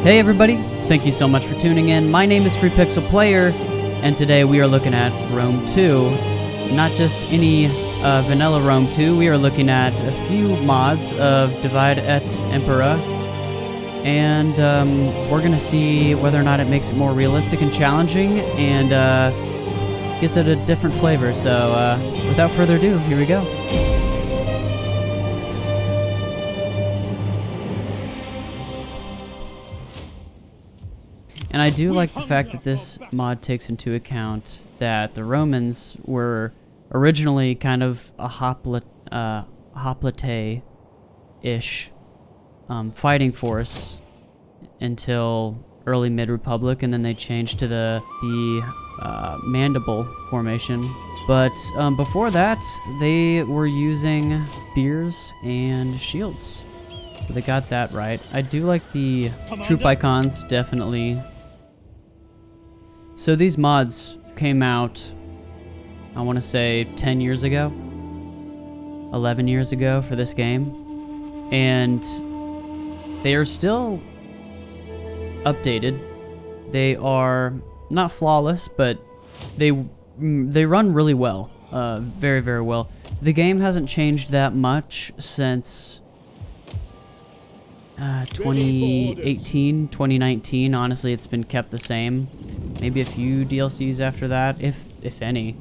Hey everybody, thank you so much for tuning in. My name is FreePixelPlayer, and today we are looking at Rome 2. Not just any vanilla Rome 2, we are looking at a few mods of Divide Et Impera, and we're going to see whether or not it makes it more realistic and challenging, and gives it a different flavor. So without further ado, here we go. And I do like the fact that this mod takes into account that the Romans were originally kind of a hoplite-ish fighting force until early mid-Republic, and then they changed to the mandible formation. But before that, they were using spears and shields. So they got that right. I do like the troop icons, definitely. So these mods came out, I want to say 10 years ago, 11 years ago for this game, and they are still updated. They are not flawless, but they run really well, very, very well. The game hasn't changed that much since 2018, 2019. Honestly, it's been kept the same. Maybe a few DLCs after that, if any.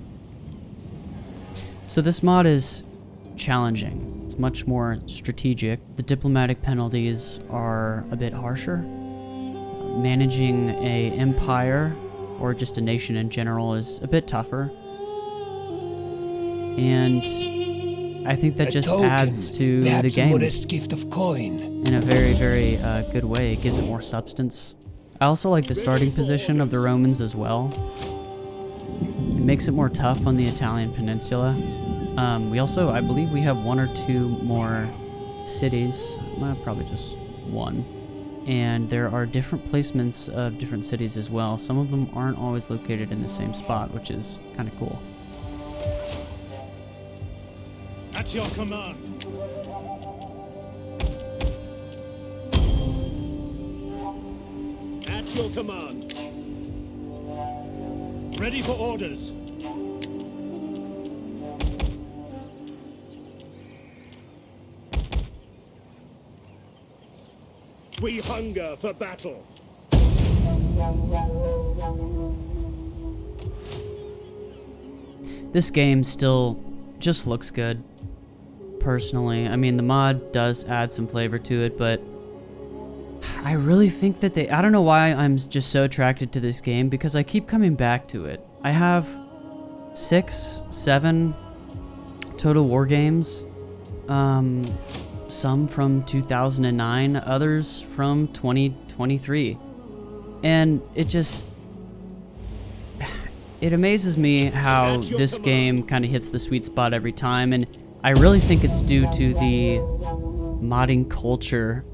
So this mod is challenging. It's much more strategic. The diplomatic penalties are a bit harsher. Managing a empire, or just a nation in general, is a bit tougher. And I think that just adds to the game gift of coin. in a very, very good way. It gives it more substance. I also like the starting position of the Romans as well. It makes it more tough on the Italian peninsula. We also, I believe we have one or two more cities. Probably just one. And there are different placements of different cities as well. Some of them aren't always located in the same spot, which is kind of cool. At your command. At your command. Ready for orders. We hunger for battle. This game still just looks good, personally. I mean, the mod does add some flavor to it, but I really think that I don't know why I'm just so attracted to this game, because I keep coming back to it. I have 6, 7 Total War games, some from 2009, others from 2023, and it amazes me how this game kind of hits the sweet spot every time, and I really think it's due to the modding culture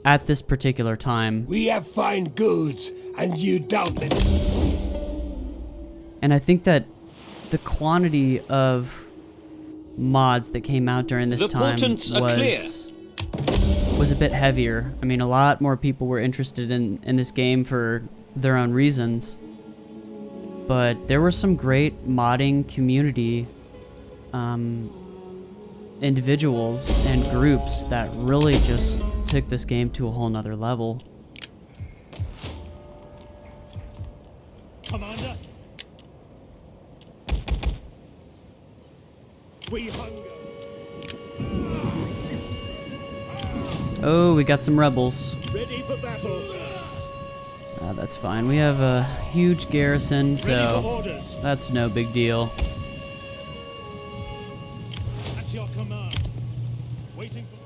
at this particular time. We have fine goods, and you doubtless. And I think that the quantity of mods that came out during this time was a bit heavier. I mean, a lot more people were interested in this game for their own reasons. But there were some great modding community individuals and groups that really just took this game to a whole nother level. Commander. We hunger. Oh, we got some rebels. Ready for battle. That's fine. We have a huge garrison, so that's no big deal. At your command. Waiting for...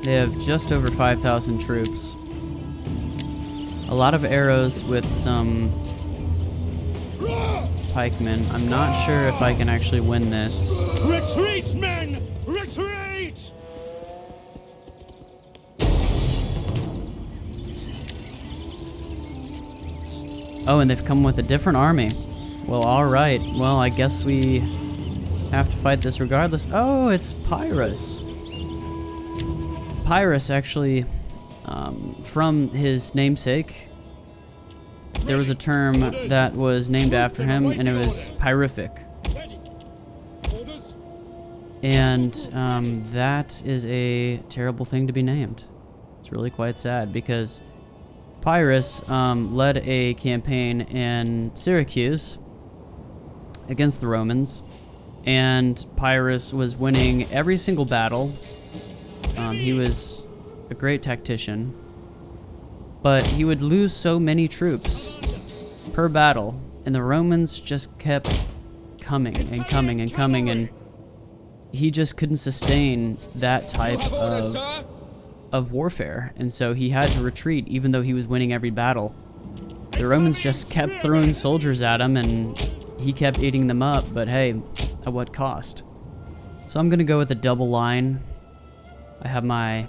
They have just over 5,000 troops. A lot of arrows with some pikemen. I'm not sure if I can actually win this. Retreat, men! Retreat! Oh, and they've come with a different army. Well, alright. Well, I guess we have to fight this regardless. Oh, it's Pyrrhus. Pyrrhus, actually, from his namesake, there was a term that was named after him, and it was Pyrrhific. And that is a terrible thing to be named. It's really quite sad, because Pyrrhus led a campaign in Syracuse against the Romans, and Pyrrhus was winning every single battle. He was a great tactician, but he would lose so many troops per battle, and the Romans just kept coming and coming and coming, and he just couldn't sustain that type of warfare, and so he had to retreat even though he was winning every battle. The Romans just kept throwing soldiers at him, and he kept eating them up, but hey, at what cost? So I'm gonna go with a double line. I have my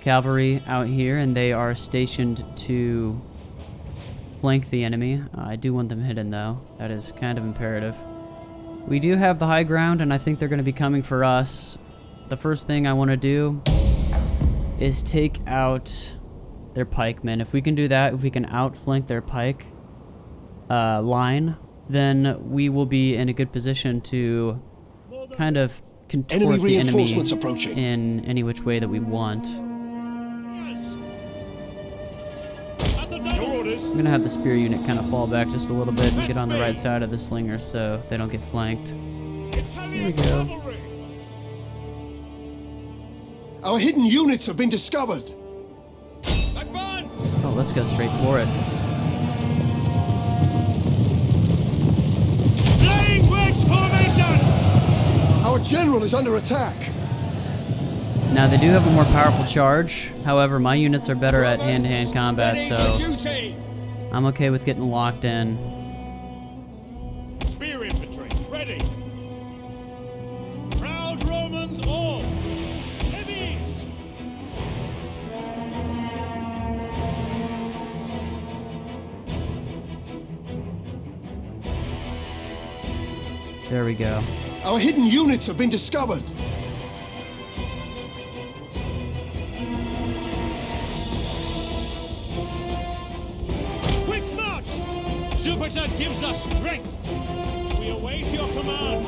cavalry out here, and they are stationed to flank the enemy. I do want them hidden though. That is kind of imperative. We do have the high ground, and I think they're gonna be coming for us. The first thing I wanna do is take out their pikemen. If we can do that, if we can outflank their pike line, then we will be in a good position to kind of contort the enemy in any which way that we want. I'm gonna have the spear unit kind of fall back just a little bit and get on the right side of the slingers so they don't get flanked. Here we go. Our hidden units have been discovered. Advance! Oh, let's go straight for it. Flying wedge formation! Our general is under attack. Now they do have a more powerful charge. However, my units are better at hand-to-hand combat, so I'm okay with getting locked in. Spear infantry, ready. Proud Romans all. Heavies! There we go. Our hidden units have been discovered. Quick march! Jupiter gives us strength. We await your command.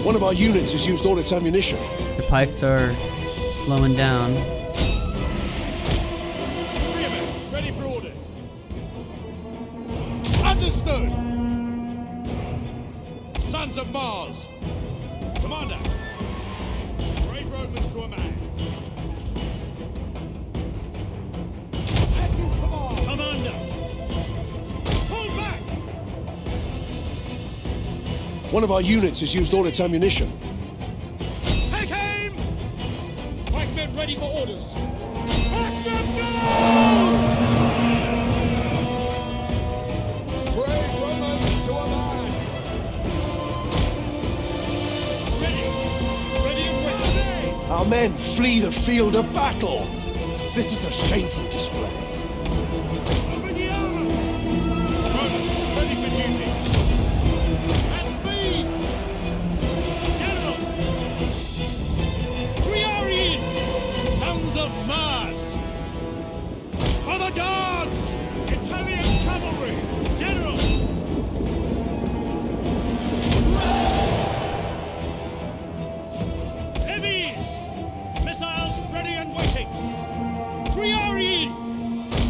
One of our units has used all its ammunition. The pikes are slowing down. Spearmen, ready for orders. Understood! Sons of Mars! Commander! Brave Romans to a man. As you command! Commander! Pull back! One of our units has used all its ammunition. Take aim! Pikemen ready for orders. Hack them down! Brave Romans to a man! Ready and ready! Our men flee the field of battle. This is a shameful display. Over the armor! Romans ready for duty. At speed! General! Priori! Sons of Mars! For the guards! Italian cavalry! General! Heavies! Missiles ready and waiting! Priori!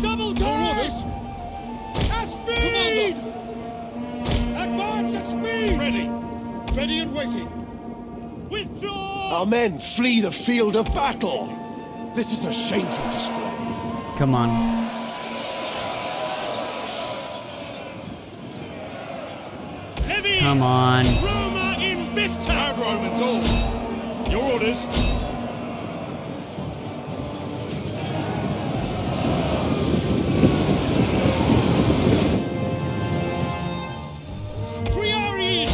Double time! Orders! At speed! Commander! Advance at speed! Ready! Ready and waiting! Withdraw! Our men flee the field of battle. This is a shameful display. Come on. Heavies! Come on. Roma Invicta! Proud Romans all! Your orders! Priori!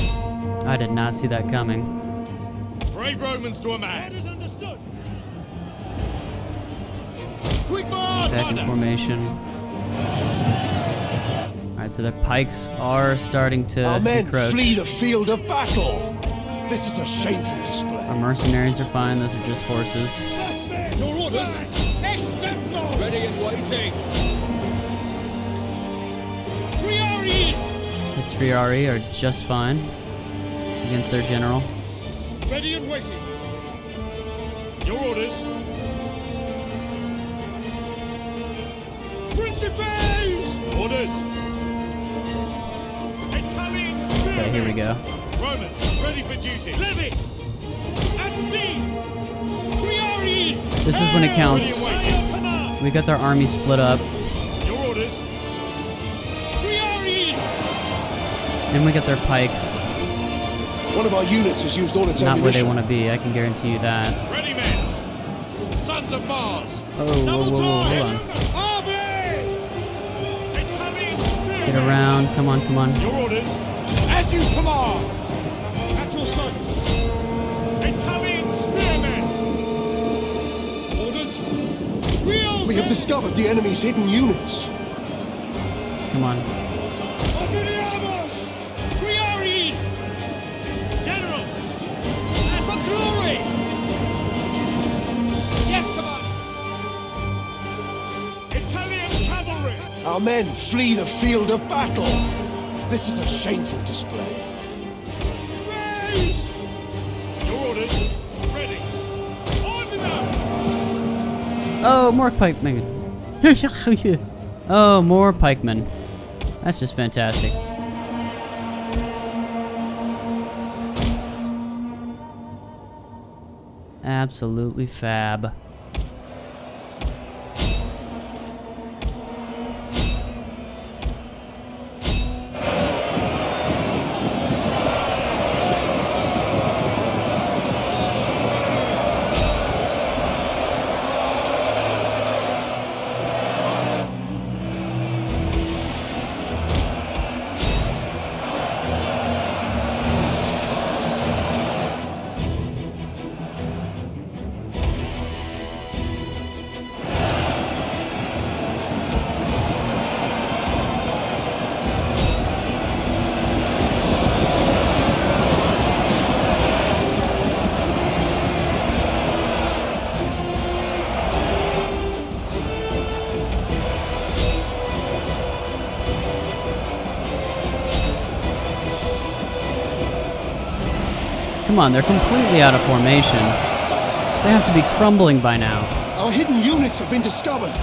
I did not see that coming. Brave Romans to a man! That is understood! Quick march! Back in formation. Alright, so their pikes are starting to Our men encroach. flee the field of battle. This is a shameful display. Our mercenaries are fine, those are just horses. Your orders. Ready and waiting. Triari. The Triari are just fine against their general. Ready and waiting. Your orders. Principes! Orders. Italian spearmen. Okay, here we go. Roman, ready for duty. Levy! At speed! Priori! This is when it counts. Ready and waiting. We got their army split up, Your orders. Priori! and we got their pikes One of our units has used all its not where they ammunition. want to be, I can guarantee you that. Ready, men! Sons of Mars! Oh, whoa, whoa, whoa, hold on. Harvey! Italian spearmen! Get around, come on, come on. Your orders. As you command! At your service! Italian spearmen! Orders. Real We have discovered the enemy's hidden units. Come on. Obliviamos! Triari! General! And for glory! Yes, Commander! Italian cavalry! Our men flee the field of battle. This is a shameful display. Raise! Your orders. Ready. Ordnance! Oh, more pikemen. Oh, more pikemen. That's just fantastic. Absolutely fab. Come on, they're completely out of formation. They have to be crumbling by now. Our hidden units have been discovered.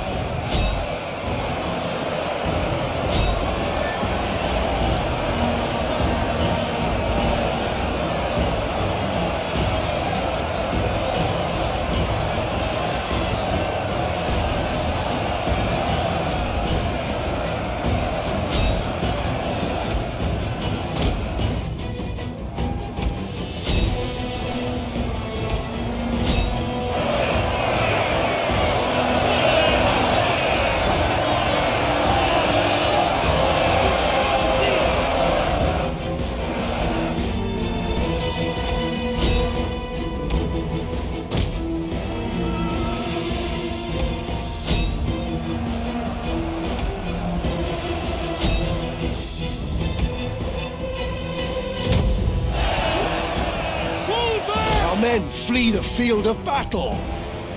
Our men flee the field of battle.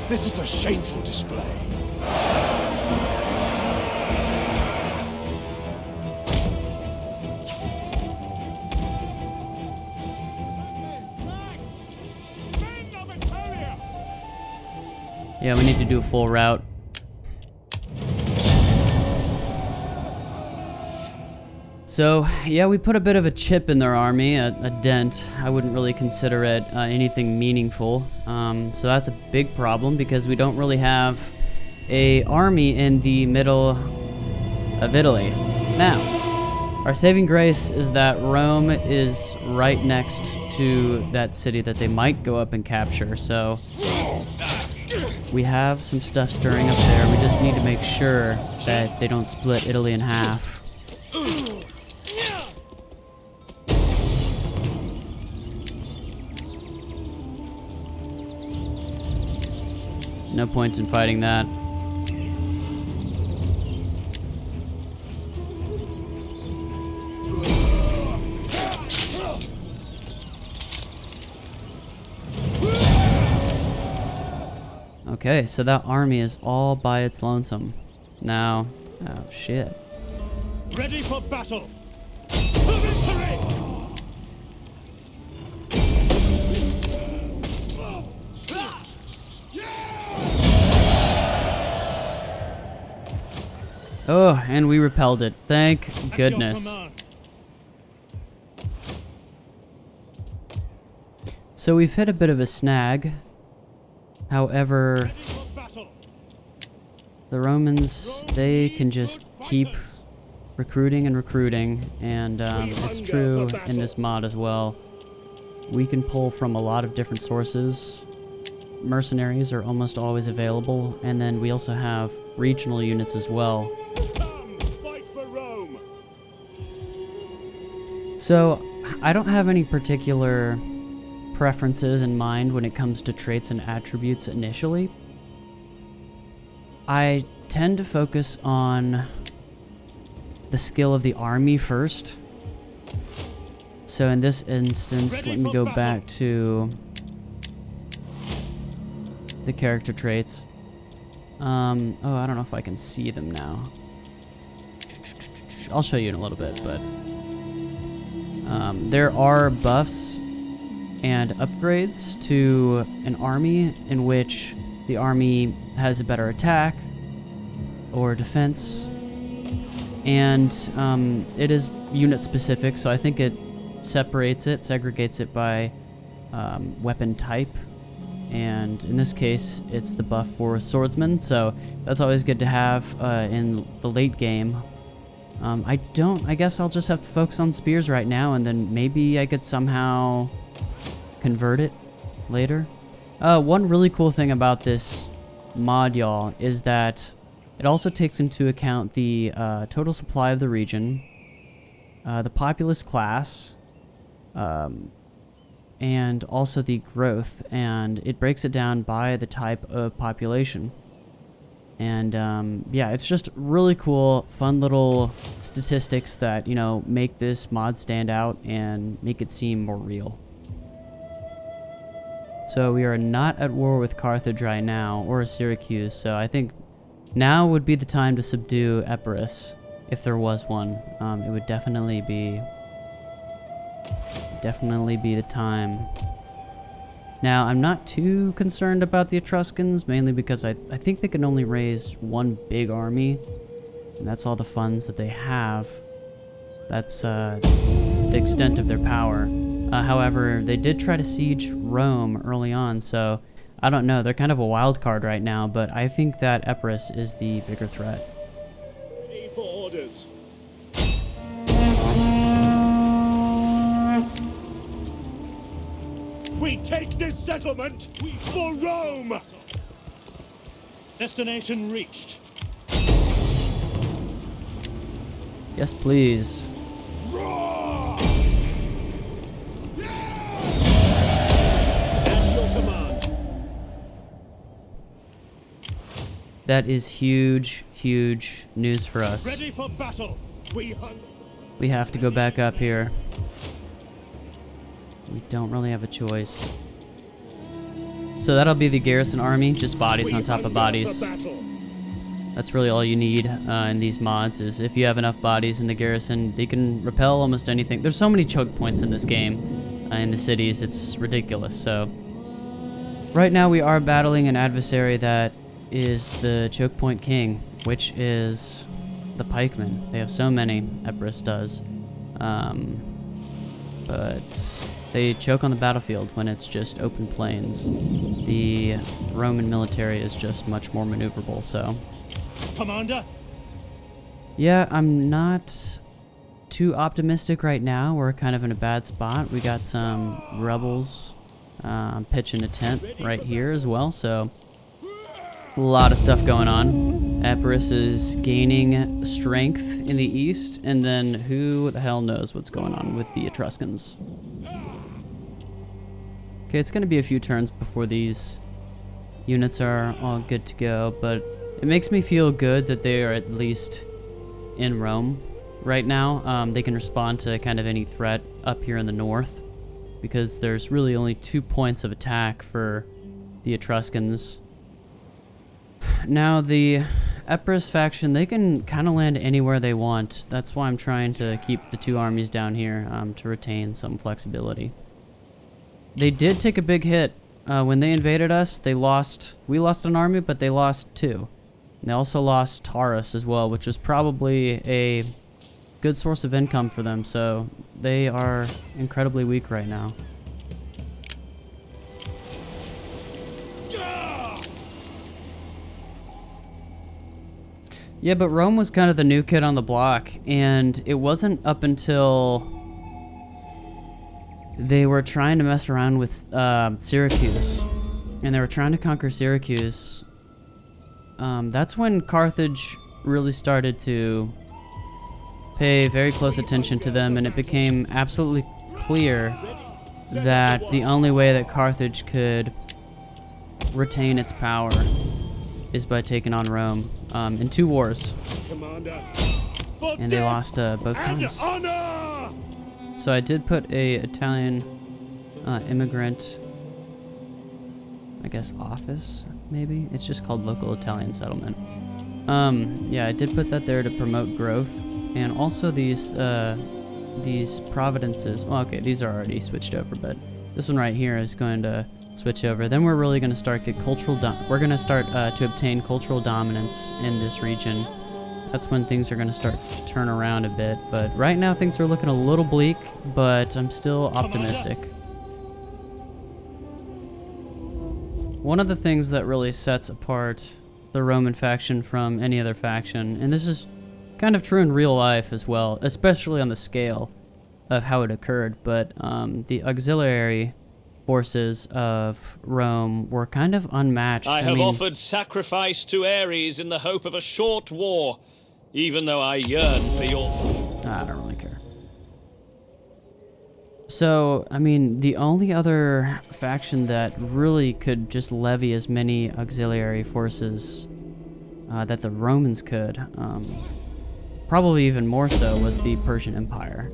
This is a shameful display. Yeah, we need to do a full route. So, yeah, we put a bit of a chip in their army, a dent. I wouldn't really consider it anything meaningful. So that's a big problem because we don't really have a army in the middle of Italy. Now, our saving grace is that Rome is right next to that city that they might go up and capture, so we have some stuff stirring up there. We just need to make sure that they don't split Italy in half. No point in fighting that. Okay, so that army is all by its lonesome. Now, oh shit. Ready for battle! To victory! Oh, and we repelled it. Thank At your goodness. command. So we've hit a bit of a snag. However, Ready for battle! the Romans, they can just keep recruiting and recruiting, and it's true in this mod as well. We can pull from a lot of different sources. Mercenaries are almost always available, and then we also have regional units as well. Come, fight for Rome! So, I don't have any particular preferences in mind when it comes to traits and attributes initially. I tend to focus on the skill of the army first. So in this instance, let me go back to the character traits. Oh, I don't know if I can see them now. I'll show you in a little bit, but there are buffs and upgrades to an army in which the army has a better attack or defense, and it is unit specific, so I think it segregates it by weapon type, and in this case it's the buff for swordsman, so that's always good to have in the late game. I guess I'll just have to focus on spears right now, and then maybe I could somehow convert it later. One really cool thing about this mod, y'all, is that it also takes into account the total supply of the region, the populace class, and also the growth, and it breaks it down by the type of population. And yeah, it's just really cool, fun little statistics that, you know, make this mod stand out and make it seem more real. So we are not at war with Carthage right now, or Syracuse, so I think now would be the time to subdue Epirus, if there was one. It would definitely be the time. Now, I'm not too concerned about the Etruscans, mainly because I think they can only raise one big army, and that's all the funds that they have. That's the extent of their power. However, they did try to siege Rome early on, so I don't know. They're kind of a wild card right now, but I think that Epirus is the bigger threat. Ready for orders. We take this settlement for Rome! Destination reached. Yes, please. Roar! At your command. That is huge, huge news for us. Ready for battle. We have to go back up here. We don't really have a choice. So that'll be the garrison army, just bodies on top of bodies. That's really all you need in these mods, is if you have enough bodies in the garrison, they can repel almost anything. There's so many choke points in this game, in the cities, it's ridiculous. So right now we are battling an adversary that is the choke point king, which is the pikemen. They have so many, Epirus does. But they choke on the battlefield when it's just open plains. The Roman military is just much more maneuverable, so... Commander? Yeah, I'm not too optimistic right now. We're kind of in a bad spot. We got some rebels pitching a tent right here as well, so... a lot of stuff going on. Epirus is gaining strength in the east, and then who the hell knows what's going on with the Etruscans. Okay, it's going to be a few turns before these units are all good to go, but it makes me feel good that they are at least in Rome right now. They can respond to kind of any threat up here in the north, because there's really only 2 points of attack for the Etruscans. now the Epirus faction, they can kind of land anywhere they want. That's why I'm trying to keep the two armies down here, to retain some flexibility. They did take a big hit. When they invaded us, we lost an army, but they lost two. And they also lost Taurus as well, which was probably a good source of income for them, so they are incredibly weak right now. Yeah, but Rome was kind of the new kid on the block, and it wasn't up until they were trying to mess around with Syracuse, and they were trying to conquer Syracuse. That's when Carthage really started to pay very close attention to them, and it became absolutely clear that the only way that Carthage could retain its power is by taking on Rome in 2 wars, and they lost both times. So I did put a Italian immigrant, I guess, office, maybe? It's just called Local Italian Settlement. Yeah, I did put that there to promote growth, and also these providences. Well, okay, these are already switched over, but this one right here is going to switch over. Then we're really going to start we're going to start to obtain cultural dominance in this region. That's when things are going to start to turn around a bit. But right now things are looking a little bleak, but I'm still optimistic. One of the things that really sets apart the Roman faction from any other faction, and this is kind of true in real life as well, especially on the scale of how it occurred, but the auxiliary forces of Rome were kind of unmatched. I have offered sacrifice to Ares in the hope of a short war, even though I yearn for your... I don't really care. So, I mean, the only other faction that really could just levy as many auxiliary forces that the Romans could, probably even more so, was the Persian Empire.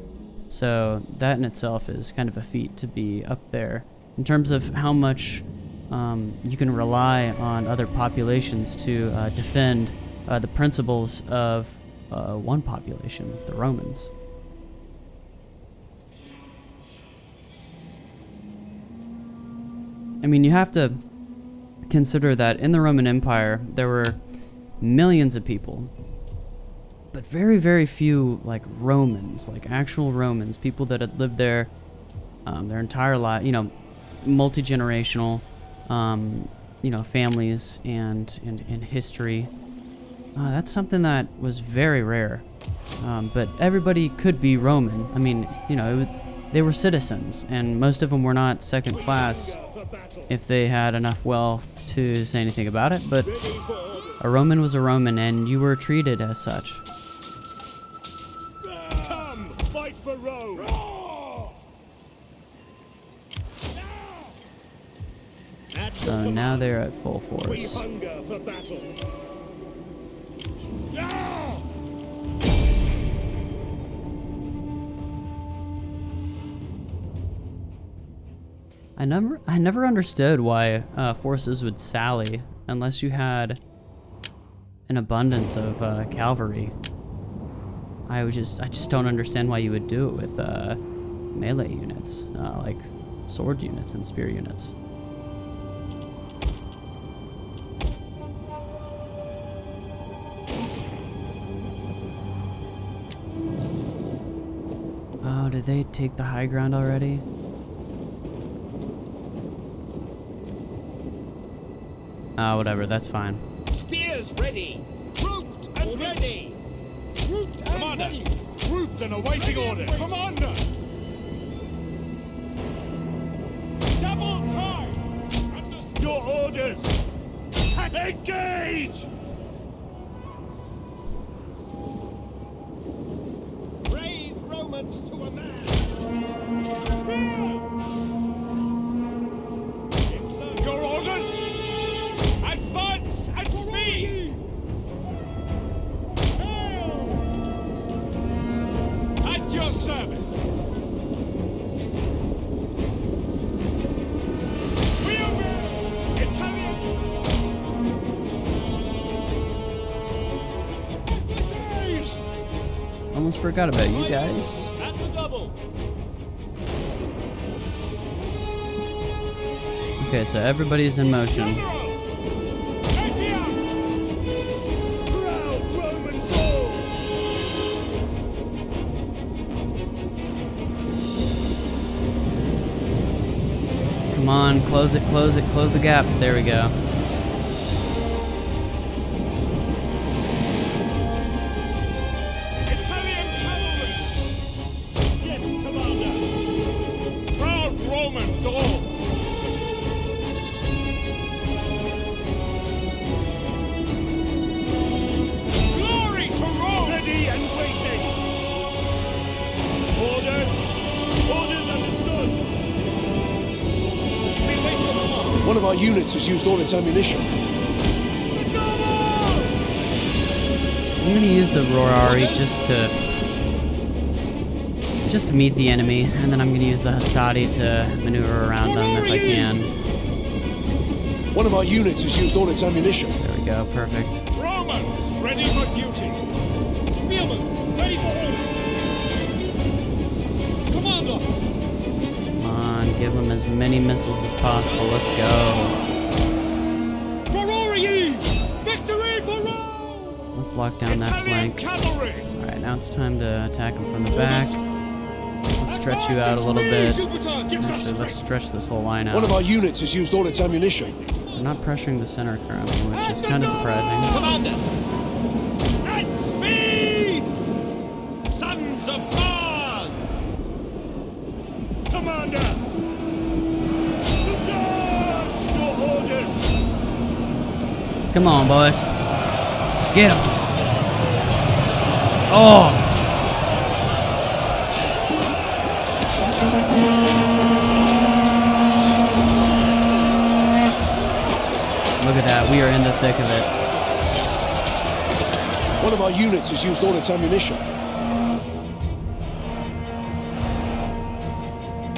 So that in itself is kind of a feat to be up there in terms of how much you can rely on other populations to defend the principles of one population, the Romans. I mean, you have to consider that in the Roman Empire, there were millions of people, but very, very few, like, Romans, like actual Romans, people that had lived there their entire life, you know, multi-generational, you know, families and history. That's something that was very rare, but everybody could be Roman. I mean, you know, they were citizens, and most of them were not second class if they had enough wealth to say anything about it, but a Roman was a Roman, and you were treated as such. Come, fight for Rome! So now they're at full We force. hunger for battle. I never understood why forces would sally unless you had an abundance of cavalry. I just don't understand why you would do it with melee units, like sword units and spear units. Oh, did they take the high ground already? Whatever, that's fine. Spears ready! Grouped and ready! Grouped and Commander, ready! Grouped and awaiting orders! Commander! Double time! Understood. Your orders! Engage! Brave Romans to a man! Spears! Your orders! Advance at speed! At your service! We obey! Italian! almost forgot about you guys. At the double. Okay, so everybody's in motion. Proud Romans all! Come on, close it, close the gap. There we go. Italian cavalry! Yes, Commander! Proud Romans all! Glory to Rome! Ready and waiting! Orders! Orders understood! We wait your command! One of our units has used all its ammunition. I'm gonna use the Rorari just to meet the enemy, and then I'm gonna use the Hastati to maneuver around them if I can. One of our units has used all its ammunition. There we go, perfect. Romans ready for duty! Spearmen ready for orders! Commander! Come on, give them as many missiles as possible. Let's go. Glory! Victory for Rome! Let's lock down that Italian flank. cavalry! Alright, now it's time to attack them from the back. Let's stretch you out a little bit. Jupiter gives us Actually, let's strength! stretch this whole line One of out. our units has used all its ammunition. We're not pressuring the center currently, which is kind of surprising. Commander. At speed! Sons of Mars! Commander! To charge! Your orders! Come on, boys. Get him. Oh! Look at that. We are in the thick of it. One of our units has used all its ammunition.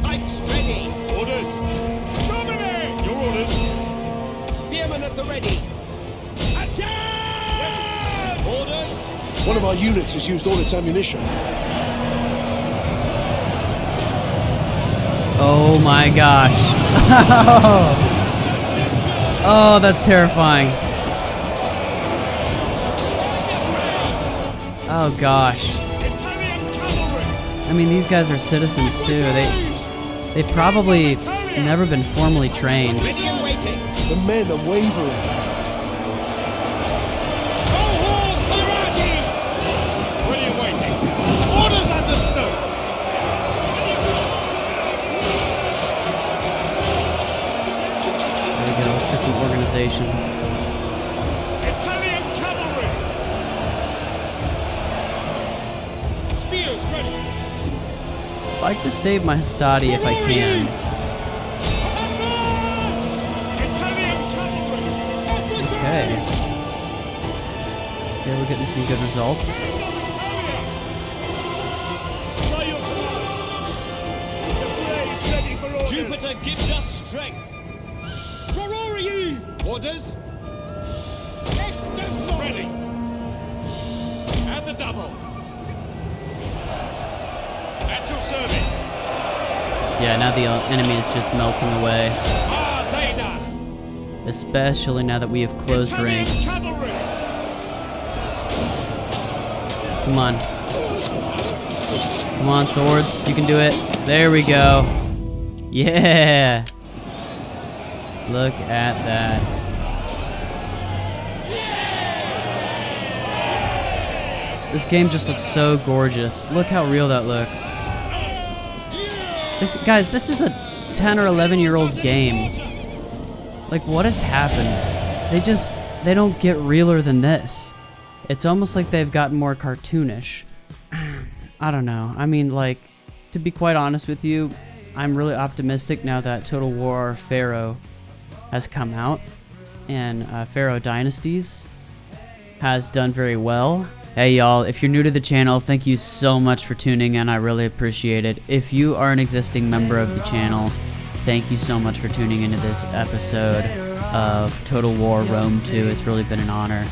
Pikes ready. Orders! Dominate! Your orders! Spearmen at the ready. Attack! Orders. One of our units has used all its ammunition. Oh my gosh. Oh, that's terrifying. Oh gosh. Italian cavalry! I mean, these guys are citizens too. They've probably never been formally trained. Ready and waiting. The men are wavering. All horse Pirati! Ready and waiting. Orders understood! There we go. Let's get some organization. Italian cavalry! Spears ready! I'd like to save my Hastati if I can. Advance! Italian cavalry! Okay. Okay, we're getting some good results. By your command! The brave ready for orders! Jupiter gives us strength. Glory! Orders. Extempore! Ready! And the double! At your service! Yeah, now the enemy is just melting away. Ars Aidas! Especially now that we have closed Italian ranks. cavalry! Come on. Come on, swords. You can do it. There we go. Yeah. Look at that. This game just looks so gorgeous. Look how real that looks. Guys, this is a 10 or 11-year-old game. Like, what has happened? They don't get realer than this. It's almost like they've gotten more cartoonish. I don't know. I mean, like, to be quite honest with you, I'm really optimistic now that Total War Pharaoh has come out, and Pharaoh Dynasties has done very well. Hey y'all, if you're new to the channel, thank you so much for tuning in. I really appreciate it. If you are an existing member of the channel, thank you so much for tuning into this episode of Total War Rome 2. It's really been an honor.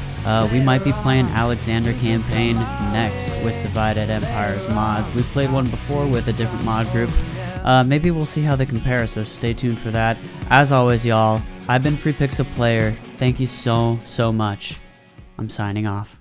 We might be playing Alexander campaign next with Divide Et Impera's mods. We played one before with a different mod group. Maybe we'll see how they compare, so stay tuned for that. As always, y'all, I've been Free Pixel Player. Thank you so much. I'm signing off.